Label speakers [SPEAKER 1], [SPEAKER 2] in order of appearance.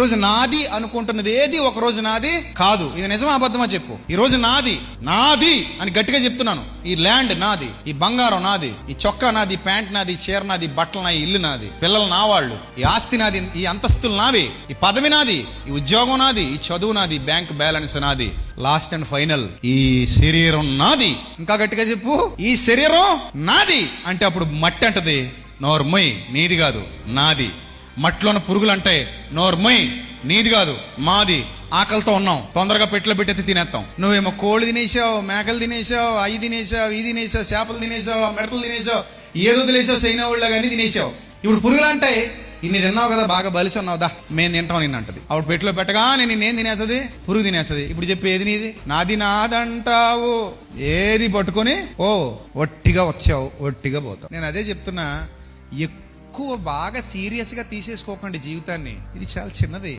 [SPEAKER 1] ఈరోజు నాది అనుకుంటున్నది ఏది ఒక రోజు నాది కాదు. ఇది నిజమా అబద్ధమా చెప్పు. ఈ రోజు నాది నాది అని గట్టిగా చెప్తున్నాను. ఈ ల్యాండ్ నాది, ఈ బంగారం నాది, ఈ చొక్కా నాది, ప్యాంట్ నాది, చీర నాది, బట్టలు నాది, ఇల్లు నాది, పిల్లలు నా వాళ్ళు, ఈ ఆస్తి నాది, ఈ అంతస్తులు నావి, ఈ పదవి నాది, ఈ ఉద్యోగం నాది, ఈ చదువు నాది, బ్యాంక్ బ్యాలెన్స్ నాది, లాస్ట్ అండ్ ఫైనల్ ఈ శరీరం నాది. ఇంకా గట్టిగా చెప్పు, ఈ శరీరం నాది అంటే అప్పుడు మట్టి అంటది, నోర్మొయ్ నీది కాదు నాది. మట్టిలోని పురుగులు అంటే నోర్మొయ్ నీది కాదు మాది. ఆకలితో ఉన్నాం, తొందరగా పెట్టెలో పెట్టేది తినేస్తాం. నువ్వేమో కోళ్ళు తినేసావు, మేకలు తినేసావు, అవి తినేసావు, ఇది తినేసావు, చేపలు తినేసావు, మిడతలు తినేసావు, ఏదో తినేసావు, చైనా వాళ్ళ కానీ తినేసావు. ఇప్పుడు పురుగులు అంటే ఇన్ని తిన్నావు కదా, బాగా బలిసి ఉన్నావు, దా మేము తింటాం నిన్ను అంటది. అప్పుడు పెట్టిలో పెట్టగానే నిన్నేం తినేస్తుంది, పురుగు తినేస్తుంది. ఇప్పుడు చెప్పి ఏది నీది, నాది నాదంటావు, ఏది పట్టుకొని ఓ ఒట్టిగా వచ్చావు, ఒట్టిగా పోతావు. నేను అదే చెప్తున్నా, ఎక్కువ బాగా సీరియస్ గా తీసేసుకోకండి జీవితాన్ని. ఇది చాలా చిన్నది.